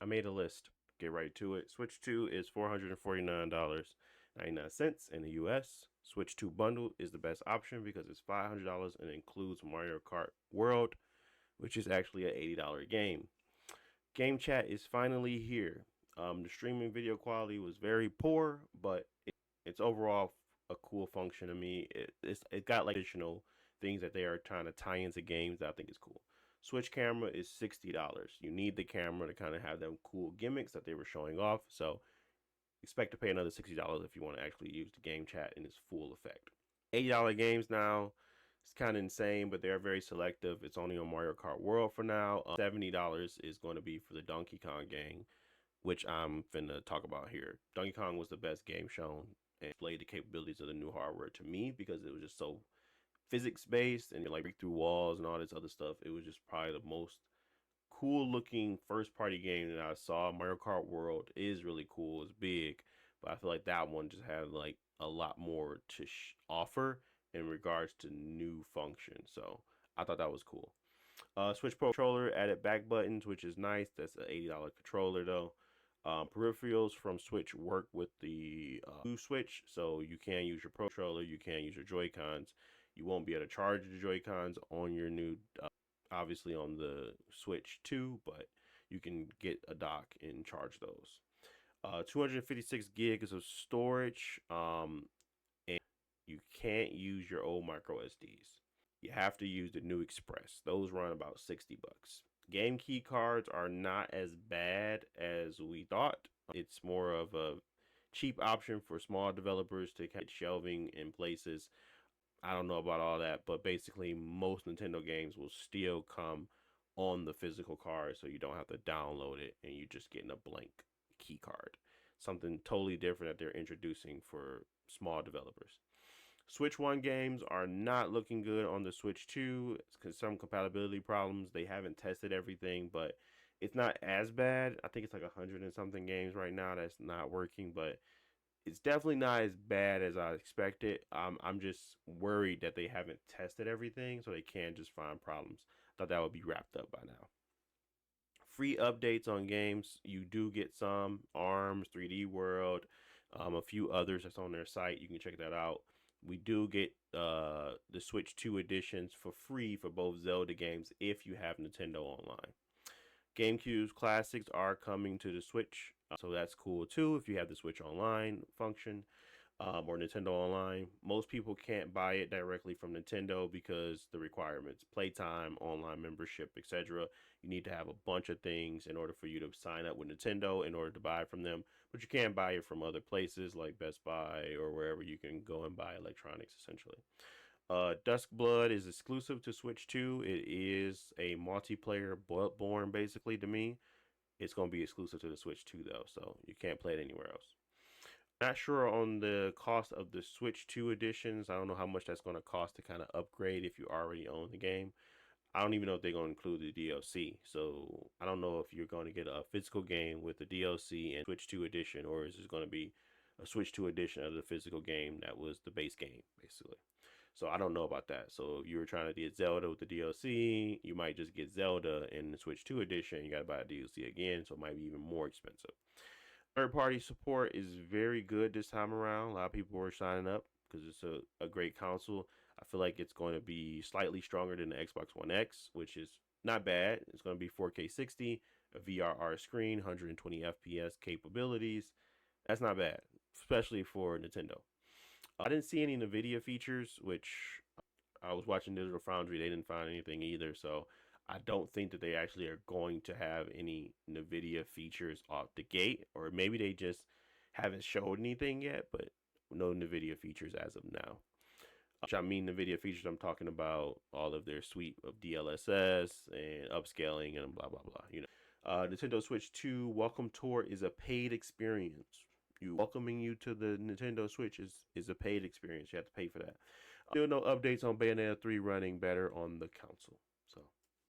I made a list. Get right to it. Switch 2 is $449.99 in the US. Switch 2 bundle is the best option because it's $500 and includes Mario Kart World, which is actually an $80 game. Game chat is finally here. The streaming video quality was very poor, but it's overall a cool function to me. It got like additional things that they are trying to tie into games that I think is cool. Switch camera is $60. You need the camera to kind of have them cool gimmicks that they were showing off. So expect to pay another $60 if you want to actually use the game chat in its full effect. $80 games now. It's kind of insane, but they're very selective. It's only on Mario Kart World for now. $70 is going to be for the Donkey Kong game, which I'm finna talk about here. Donkey Kong was the best game shown and displayed the capabilities of the new hardware to me because it was just so physics based and like break through walls and all this other stuff. It was just probably the most cool looking first party game that I saw. Mario Kart World is really cool. It's big, but I feel like that one just had like a lot more to offer in regards to new functions. So I thought that was cool. Switch Pro controller added back buttons, which is nice. That's an $80 controller though. Peripherals from Switch work with the new Switch, so you can use your Pro controller, you can use your Joy-Cons. You won't be able to charge the Joy-Cons on your new, obviously on the Switch 2, but you can get a dock and charge those. 256 gigs of storage, and you can't use your old micro SDs. You have to use the new Express. Those run about $60. Game key cards are not as bad as we thought. It's more of a cheap option for small developers to get shelving in places. I don't know about all that, but basically most Nintendo games will still come on the physical card, so you don't have to download it and you're just getting a blank key card. Something totally different that they're introducing for small developers. Switch 1 games are not looking good on the Switch 2 because some compatibility problems. They haven't tested everything, but it's not as bad. I think it's like 100 and something games right now that's not working, but it's definitely not as bad as I expected. I'm just worried that they haven't tested everything, so they can't just find problems. Thought that would be wrapped up by now. Free updates on games. You do get some ARMS, 3D World, a few others that's on their site. You can check that out. We do get the Switch 2 editions for free for both Zelda games if you have Nintendo Online. GameCube's classics are coming to the Switch, so that's cool too if you have the Switch Online function or Nintendo Online. Most people can't buy it directly from Nintendo because the requirements, playtime, online membership, etc. You need to have a bunch of things in order for you to sign up with Nintendo in order to buy from them, but you can buy it from other places like Best Buy or wherever you can go and buy electronics essentially. Duskblood is exclusive to Switch 2. It is a multiplayer Bloodborne basically to me. It's going to be exclusive to the Switch 2 though, so you can't play it anywhere else. Not sure on the cost of the Switch 2 editions. I don't know how much that's going to cost to kind of upgrade if you already own the game. I don't even know if they're going to include the DLC. So I don't know if you're going to get a physical game with the DLC and Switch 2 edition, or is it going to be a Switch 2 edition of the physical game that was the base game, basically. So I don't know about that. So if you were trying to get Zelda with the DLC, you might just get Zelda in the Switch 2 edition. You got to buy a DLC again, so it might be even more expensive. Third-party support is very good this time around. A lot of people are signing up because it's a great console. I feel like it's going to be slightly stronger than the Xbox One X, which is not bad. It's going to be 4K 60, a VRR screen, 120 FPS capabilities. That's not bad, especially for Nintendo. I didn't see any NVIDIA features, which I was watching Digital Foundry. They didn't find anything either. So I don't think that they actually are going to have any NVIDIA features off the gate, or maybe they just haven't showed anything yet, but no NVIDIA features as of now. Which I mean NVIDIA features, I'm talking about all of their suite of DLSS and upscaling and blah, blah, blah. Nintendo Switch 2 Welcome Tour is a paid experience. Welcoming you to the Nintendo Switch is a paid experience. You have to pay for that. Still no updates on Bayonetta 3 running better on the console. So